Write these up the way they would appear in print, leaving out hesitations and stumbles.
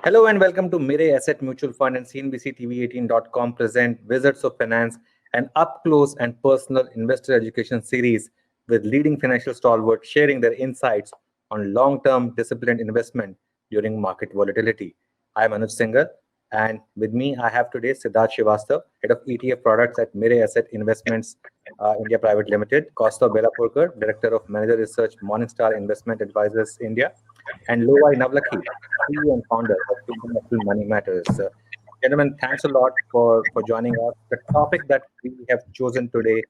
Hello and welcome to Mirae Asset Mutual Fund and CNBC TV18.com present Wizards of Finance, an up close and personal investor education series with leading financial stalwarts sharing their insights on long term disciplined investment during market volatility. I'm Anuj Singhal, and with me I have today Siddharth Srivastav, Head of ETF Products at Mirae Asset Investments India Private Limited, Kaustav Belapurkar, Director of Manager Research, Morningstar Investment Advisors India, and Loai Navlakhi, CEO and founder of International Money Matters. Gentlemen, thanks a lot for joining us. The topic that we have chosen today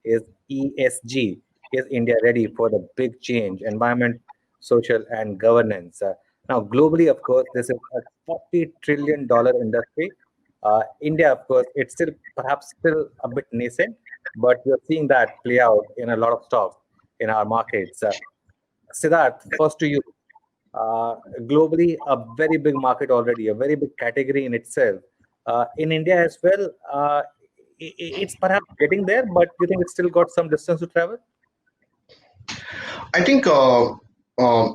is ESG. Is India ready for the big change, environment, social, and governance? Now, globally, of course, this is a $40 trillion industry. India, of course, it's still perhaps still a bit nascent, but we're seeing that play out in a lot of stocks in our markets. Siddharth, first to you. Globally, a very big market already, a very big category in itself. In India as well, it's perhaps getting there, but do you think it's still got some distance to travel? I think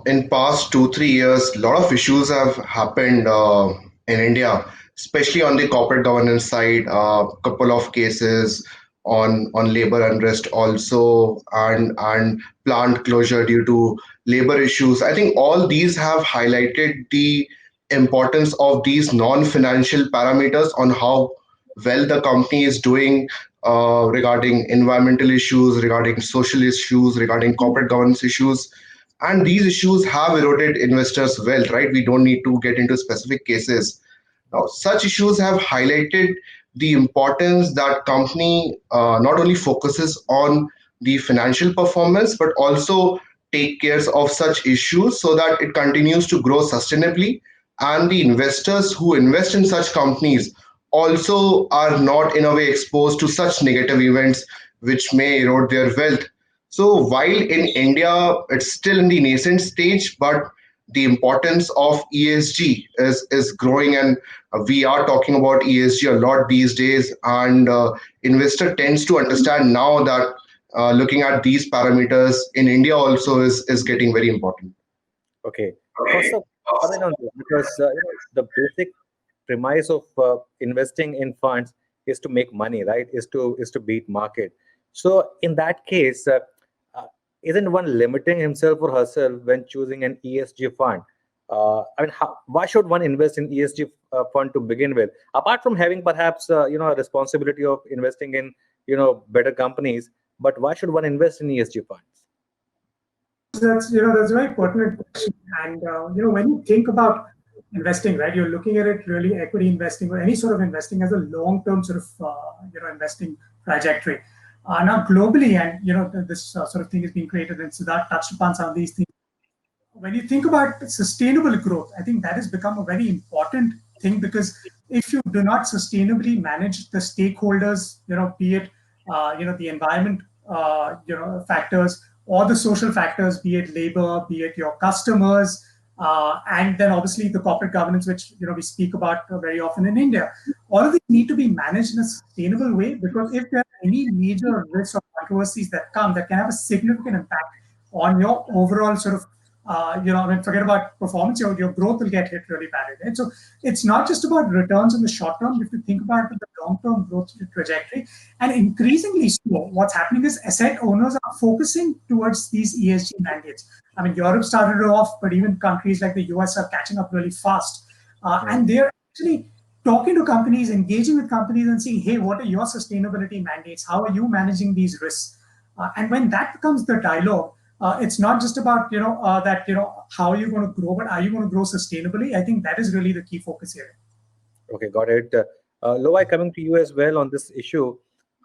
in past 2 3 years, a lot of issues have happened in India, especially on the corporate governance side. A couple of cases on labor unrest also, and plant closure due to labor issues. I think all these have highlighted the importance of these non-financial parameters on how well the company is doing regarding environmental issues, regarding social issues, regarding corporate governance issues. And these issues have eroded investors' wealth, right? We don't need to get into specific cases. Now, such issues have highlighted the importance that company not only focuses on the financial performance, but also take cares of such issues so that it continues to grow sustainably. And the investors who invest in such companies also are not in a way exposed to such negative events which may erode their wealth. So while in India it's still in the nascent stage, but the importance of ESG is growing, and we are talking about ESG a lot these days. And investor tends to understand now that looking at these parameters in India also is getting very important. Okay. First of comment on this because the basic premise of investing in funds is to make money, right? Is to beat market. So in that case, isn't one limiting himself or herself when choosing an ESG fund? Why should one invest in ESG fund to begin with? Apart from having perhaps a responsibility of investing in better companies, but why should one invest in ESG funds? That's a very pertinent question. And when you think about investing, right, you're looking at it really equity investing or any sort of investing as a long-term sort of investing trajectory. Now globally, and this sort of thing is being created, and Siddharth touched upon some of these things. When you think about sustainable growth, I think that has become a very important thing, because if you do not sustainably manage the stakeholders, be it the environment, factors, or the social factors, be it labor, be it your customers, and then obviously the corporate governance, which we speak about very often in India. All of these need to be managed in a sustainable way, because if there are any major risks or controversies that come that can have a significant impact on your overall sort of forget about performance, your growth will get hit really badly. Right? So it's not just about returns in the short term. You have to think about the long-term growth trajectory. And increasingly so, what's happening is asset owners are focusing towards these ESG mandates. I mean, Europe started off, but even countries like the US are catching up really fast. And they're actually talking to companies, engaging with companies and saying, hey, what are your sustainability mandates? How are you managing these risks? And when that becomes the dialogue, it's not just about how are you going to grow, but are you going to grow sustainably? I think that is really the key focus here. Okay, got it. Loai, coming to you as well on this issue.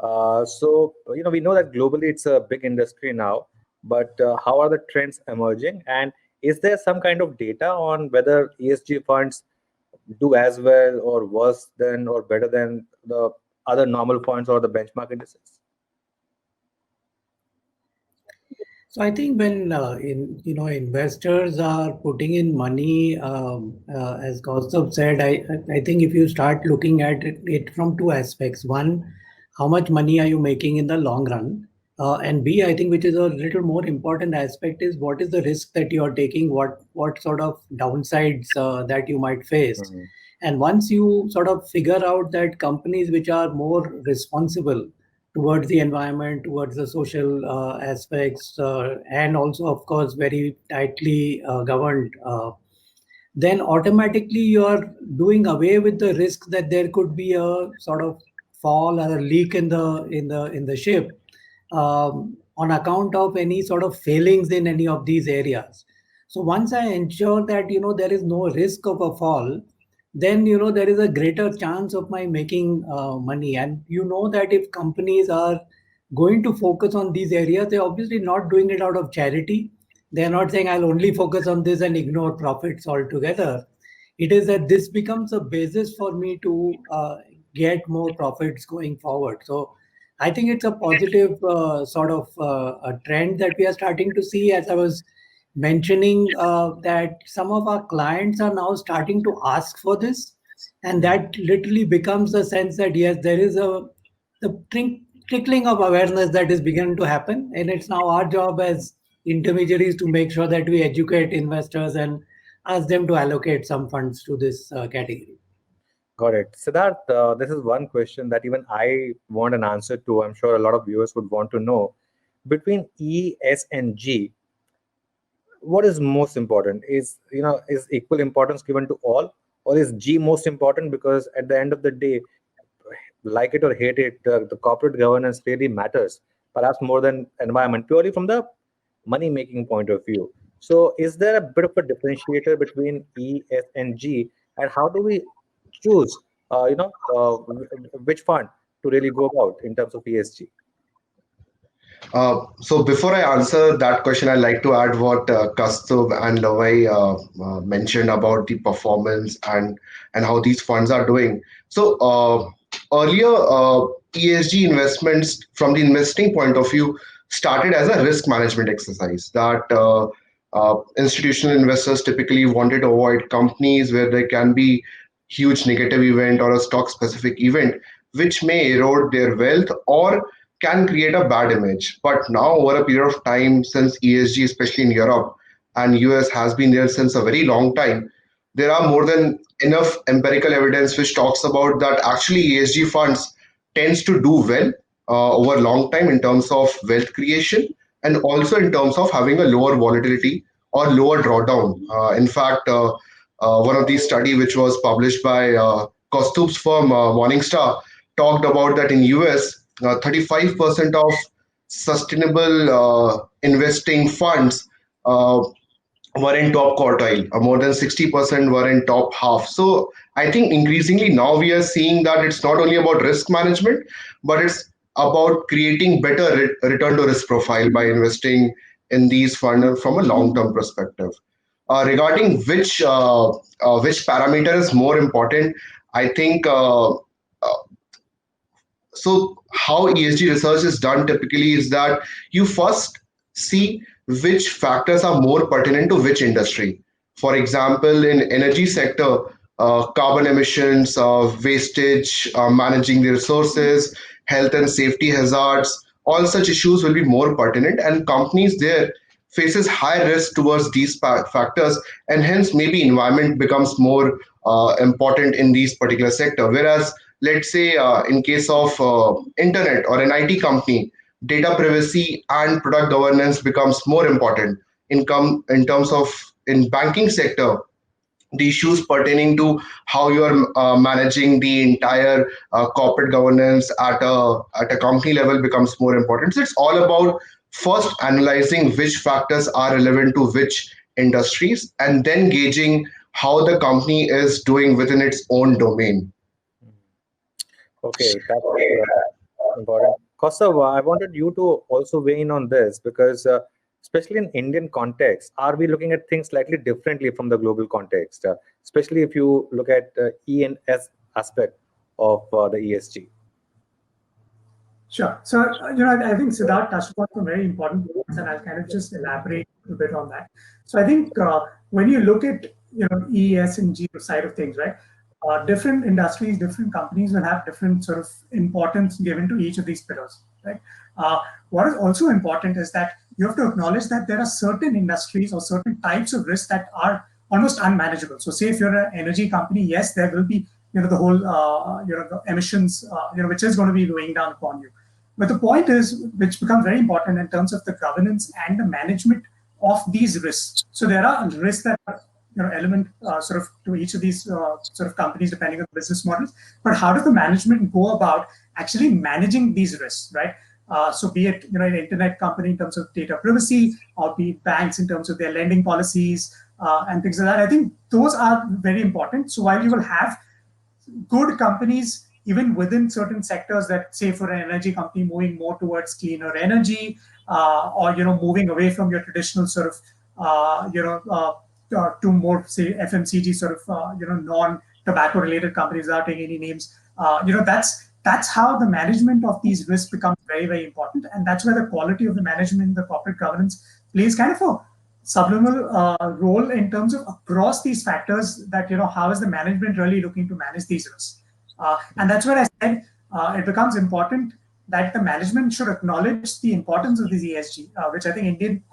So we know that globally it's a big industry now, but how are the trends emerging? And is there some kind of data on whether ESG funds do as well or worse than or better than the other normal funds or the benchmark indices? So I think when investors are putting in money, as Kaustav said, I think if you start looking at it from two aspects. One, how much money are you making in the long run? And B, I think which is a little more important aspect is what is the risk that you are taking, what sort of downsides that you might face. Mhm. And once you sort of figure out that companies which are more responsible towards the environment, towards the social aspects, and also, of course, very tightly governed, then automatically you are doing away with the risk that there could be a sort of fall or a leak in the ship on account of any sort of failings in any of these areas. So once I ensure that there is no risk of a fall, then there is a greater chance of my making money. And that if companies are going to focus on these areas, they're obviously not doing it out of charity. They're not saying I'll only focus on this and ignore profits altogether. It is that this becomes a basis for me to get more profits going forward. So I think it's a positive sort of a trend that we are starting to see. As I was mentioning, that some of our clients are now starting to ask for this, and that literally becomes the sense that yes, there is trickling of awareness that is beginning to happen, and it's now our job as intermediaries to make sure that we educate investors and ask them to allocate some funds to this category. Got it. Siddharth, this is one question that even I want an answer to. I'm sure a lot of viewers would want to know. Between E, S, and G, what is most important? Is equal importance given to all, or is G most important? Because at the end of the day, like it or hate it, the corporate governance really matters, perhaps more than environment, purely from the money making point of view. So, is there a bit of a differentiator between E, S, and G, and how do we choose, which fund to really go about in terms of ESG? So before I answer that question, I'd like to add what Kastub and Lavai mentioned about the performance and how these funds are doing. So earlier, ESG investments from the investing point of view started as a risk management exercise that institutional investors typically wanted to avoid companies where there can be huge negative event or a stock specific event which may erode their wealth or can create a bad image. But now, over a period of time, since ESG, especially in Europe and US, has been there since a very long time, there are more than enough empirical evidence which talks about that actually ESG funds tends to do well over a long time in terms of wealth creation and also in terms of having a lower volatility or lower drawdown. In fact, one of these study which was published by Kostub's firm Morningstar talked about that in US 35% of sustainable investing funds were in top quartile. More than 60% were in top half. So I think increasingly now we are seeing that it's not only about risk management, but it's about creating better return to risk profile by investing in these funds from a long-term perspective. Regarding which parameter is more important, I think so how ESG research is done typically is that you first see which factors are more pertinent to which industry. For example, in energy sector, carbon emissions, wastage, managing the resources, health and safety hazards, all such issues will be more pertinent, and companies there faces high risk towards these factors, and hence maybe environment becomes more important in these particular sector. Whereas let's say in case of internet or an IT company, data privacy and product governance becomes more important. In terms of in banking sector, the issues pertaining to how you are managing the entire corporate governance at a company level becomes more important. So it's all about first analyzing which factors are relevant to which industries and then gauging how the company is doing within its own domain. Okay, that's important. Kaustav, I wanted you to also weigh in on this because, especially in Indian context, are we looking at things slightly differently from the global context? Especially if you look at E and S aspect of the ESG. Sure. So, I think Siddharth touched upon some very important points, and I'll kind of just elaborate a bit on that. So, I think when you look at, E, S, and G side of things, right? Different industries, different companies will have different sort of importance given to each of these pillars, right? right? What is also important is that you have to acknowledge that there are certain industries or certain types of risks that are almost unmanageable. So, say if you're an energy company, yes, there will be the whole the emissions which is going to be weighing down upon you. But the point is, which becomes very important in terms of the governance and the management of these risks. So there are risks that are element sort of to each of these sort of companies depending on the business models. But how does the management go about actually managing these risks, right? So be it an internet company in terms of data privacy, or be it banks in terms of their lending policies and things like that. I think those are very important. So while you will have good companies even within certain sectors that, say, for an energy company moving more towards cleaner energy, or moving away from your traditional sort of to more, say, FMCG sort of non-tobacco related companies without taking any names. That's how the management of these risks becomes very, very important, and that's where the quality of the management, the corporate governance plays kind of a subliminal role in terms of across these factors. That how is the management really looking to manage these risks, and that's where I said it becomes important that the management should acknowledge the importance of this ESG, which I think Indian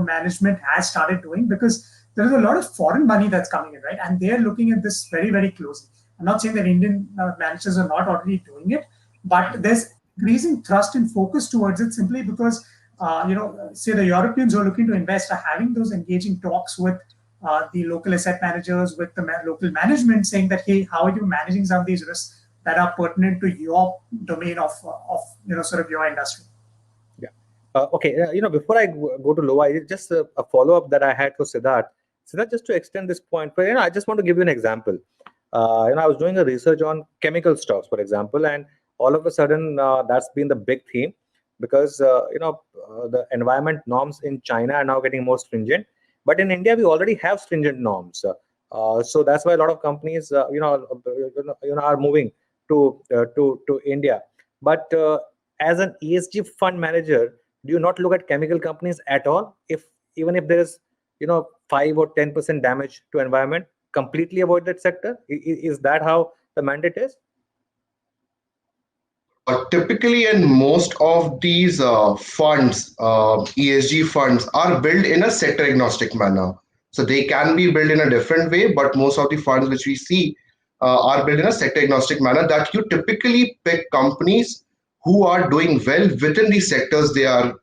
management has started doing, because there is a lot of foreign money that's coming in, right? And they're looking at this very, very closely. I'm not saying that Indian managers are not already doing it, but there's increasing thrust and focus towards it simply because, say the Europeans who are looking to invest are having those engaging talks with the local asset managers, with the local management, saying that, hey, how are you managing some of these risks that are pertinent to your domain of sort of your industry? Yeah. Okay. Before I go to Loa, just a follow-up that I had for Siddharth. Siddharth, just to extend this point, I just want to give you an example. I was doing a research on chemical stocks, for example, and all of a sudden that's been the big theme, because the environment norms in China are now getting more stringent, but in India we already have stringent norms. So that's why a lot of companies are moving to India. But as an ESG fund manager, do you not look at chemical companies at all? Even if there is 5 or 10% damage to environment, completely avoid that sector? Is that how the mandate is? Typically, in most of these funds, ESG funds are built in a sector agnostic manner. So they can be built in a different way, but most of the funds which we see are built in a sector agnostic manner, that you typically pick companies who are doing well within the sectors they are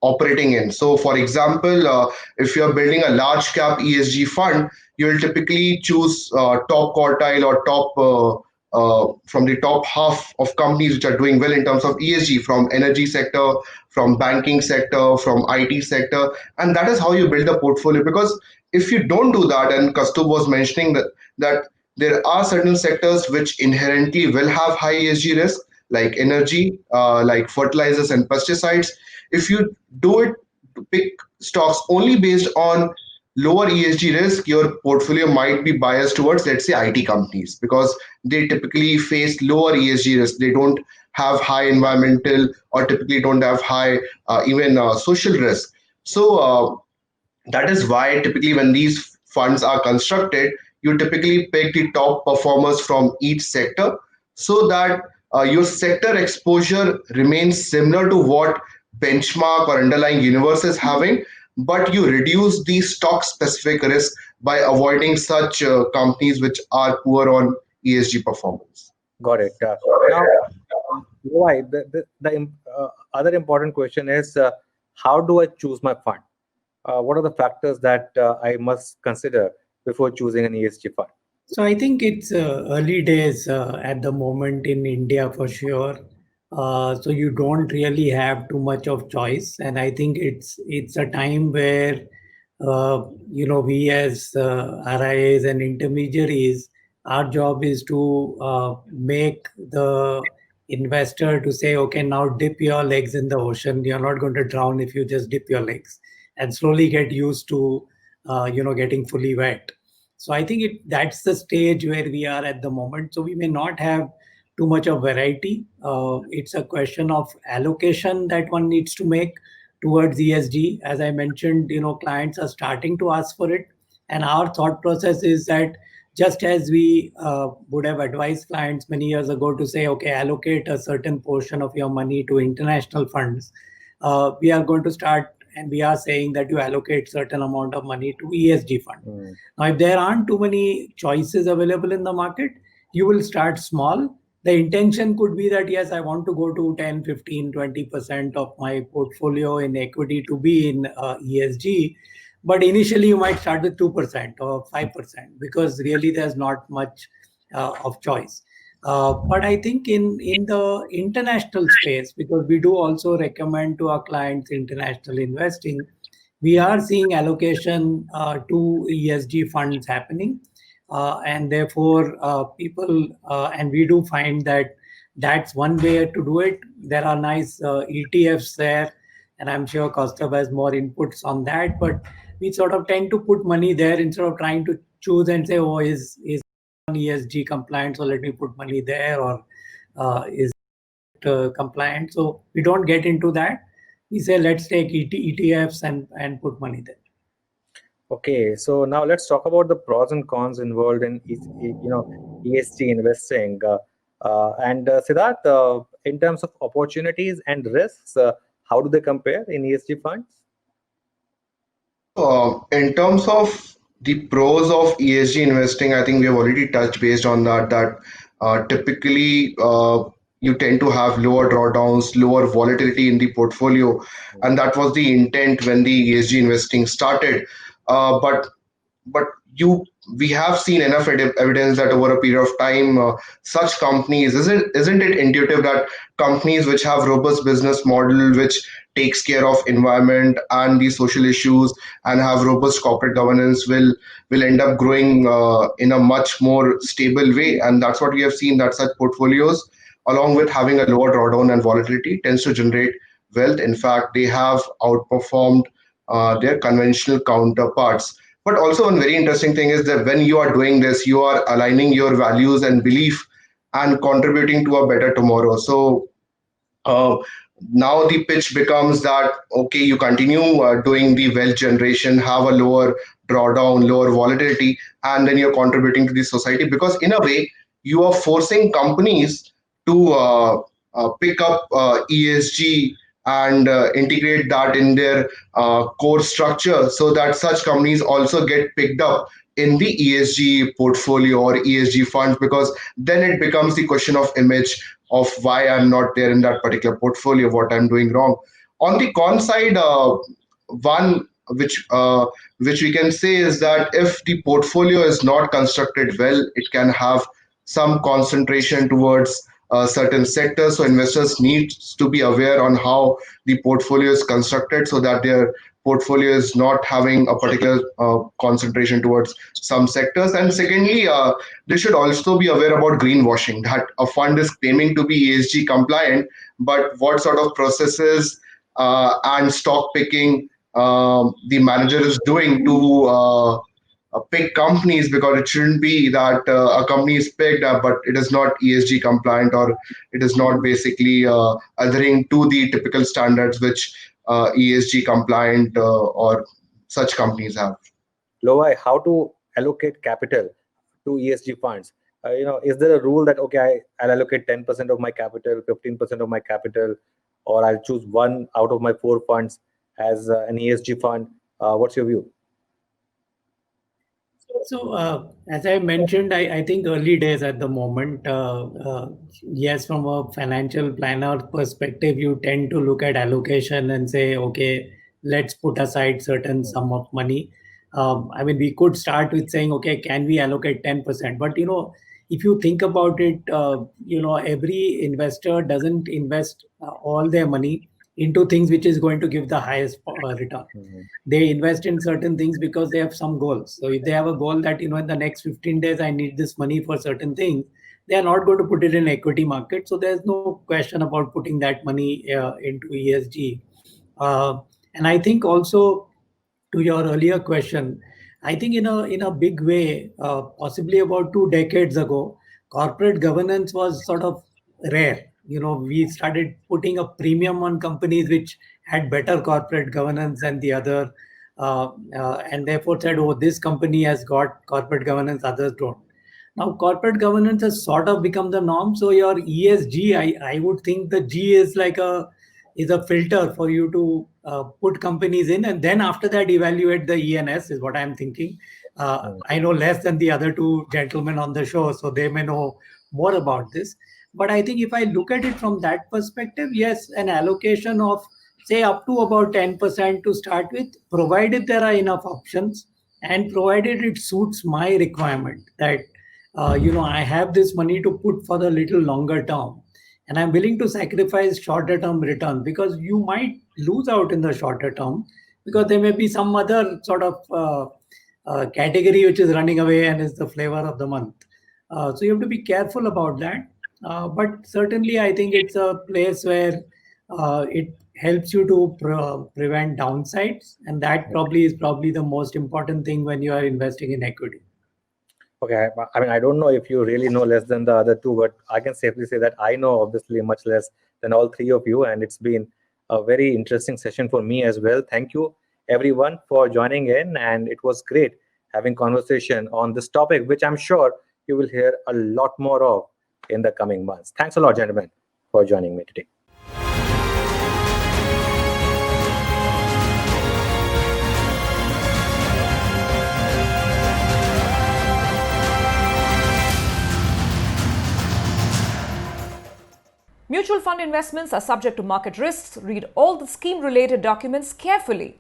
operating in. So, for example, if you're building a large cap ESG fund, you will typically choose top quartile or top from the top half of companies which are doing well in terms of ESG, from energy sector, from banking sector, from IT sector, and that is how you build a portfolio. Because if you don't do that, and Kastub was mentioning that there are certain sectors which inherently will have high ESG risk, like energy, like fertilizers and pesticides. If you do it to pick stocks only based on lower ESG risk, your portfolio might be biased towards, let's say, IT companies, because they typically face lower ESG risk. They don't have high environmental, or typically don't have high even social risk. So that is why typically when these funds are constructed, you typically pick the top performers from each sector, so that your sector exposure remains similar to what benchmark or underlying universe is having, but you reduce the stock specific risk by avoiding such companies which are poor on ESG performance. Got it. Now, why the other important question is, how do I choose my fund? What are the factors that I must consider before choosing an ESG fund? So I think it's early days at the moment in India for sure. So you don't really have too much of choice, and I think it's a time where we as RIAs and intermediaries, our job is to make the investor to say, okay, now dip your legs in the ocean. You're not going to drown if you just dip your legs, and slowly get used to getting fully wet. So I think that's the stage where we are at the moment. So we may not have too much of variety. It's a question of allocation that one needs to make towards ESG. As I mentioned, clients are starting to ask for it. And our thought process is that just as we would have advised clients many years ago to say, okay, allocate a certain portion of your money to international funds, we are going to start, and we are saying that you allocate certain amount of money to ESG fund. Now, if there aren't too many choices available in the market, you will start small. The intention could be that, yes, I want to go to 10, 15, 20% of my portfolio in equity to be in ESG. But initially, you might start with 2% or 5% because really there's not much of choice. But I think in the international space, because we do also recommend to our clients international investing, we are seeing allocation to ESG funds happening. And therefore, people, and we do find that that's one way to do it. There are nice ETFs there, and I'm sure Kaustav has more inputs on that. But we sort of tend to put money there instead of trying to choose and say, oh, is ESG compliant, so let me put money there, or is it compliant? So we don't get into that. We say, let's take ETFs and put money there. Okay, so now let's talk about the pros and cons involved in ESG investing. And Siddharth, in terms of opportunities and risks, how do they compare in ESG funds? In terms of the pros of ESG investing, I think we have already touched based on that. Typically, you tend to have lower drawdowns, lower volatility in the portfolio, and that was the intent when the ESG investing started. But we have seen enough evidence that over a period of time, such companies, isn't it intuitive that companies which have robust business model, which takes care of environment and the social issues and have robust corporate governance will end up growing in a much more stable way. And that's what we have seen, that such portfolios, along with having a lower drawdown and volatility, tends to generate wealth. In fact, they have outperformed their conventional counterparts. But also one very interesting thing is that when you are doing this, you are aligning your values and belief and contributing to a better tomorrow. So now the pitch becomes that, okay, you continue doing the wealth generation, have a lower drawdown, lower volatility, and then you're contributing to the society, because in a way, you are forcing companies to pick up ESG and integrate that in their core structure, so that such companies also get picked up in the ESG portfolio or ESG funds, because then it becomes the question of image of why I'm not there in that particular portfolio, what I'm doing wrong. On the con side, one which we can say is that if the portfolio is not constructed well, it can have some concentration towards certain sectors. So investors need to be aware on how the portfolio is constructed, so that their portfolio is not having a particular concentration towards some sectors. And secondly, they should also be aware about greenwashing, that a fund is claiming to be ESG compliant, but what sort of processes and stock picking the manager is doing to pick companies, because it shouldn't be that a company is picked up, but it is not ESG compliant, or it is not basically adhering to the typical standards which ESG compliant or such companies have. Loai, how to allocate capital to ESG funds? Is there a rule that, okay, I'll allocate 10% of my capital, 15% of my capital, or I'll choose one out of my 4 funds as an ESG fund? What's your view? So, as I mentioned, I think early days at the moment, yes, from a financial planner perspective, you tend to look at allocation and say, okay, let's put aside certain sum of money. I mean, we could start with saying, okay, can we allocate 10%? But, if you think about it, every investor doesn't invest all their money into things which is going to give the highest return. Mm-hmm. They invest in certain things because they have some goals. So if they have a goal that, in the next 15 days, I need this money for certain things, they are not going to put it in equity market. So there's no question about putting that money into ESG. And I think also, to your earlier question, I think in a big way, possibly about 2 decades ago, corporate governance was sort of rare. We started putting a premium on companies which had better corporate governance than the other, and therefore said, oh, this company has got corporate governance, others don't. Now, corporate governance has sort of become the norm. So your ESG, I would think the G is like a filter for you to put companies in, and then after that evaluate the ENS is what I'm thinking. I know less than the other two gentlemen on the show, so they may know more about this. But I think if I look at it from that perspective, yes, an allocation of say up to about 10% to start with, provided there are enough options and provided it suits my requirement that I have this money to put for the little longer term, and I'm willing to sacrifice shorter term return because you might lose out in the shorter term because there may be some other sort of category which is running away and is the flavor of the month. So you have to be careful about that. But certainly, I think it's a place where it helps you to prevent downsides, and that probably is the most important thing when you are investing in equity. Okay, I mean, I don't know if you really know less than the other two, but I can safely say that I know obviously much less than all three of you, and it's been a very interesting session for me as well. Thank you everyone for joining in, and it was great having conversation on this topic, which I'm sure you will hear a lot more of in the coming months. Thanks a lot, gentlemen, for joining me today. Mutual fund investments are subject to market risks. Read all the scheme-related documents carefully.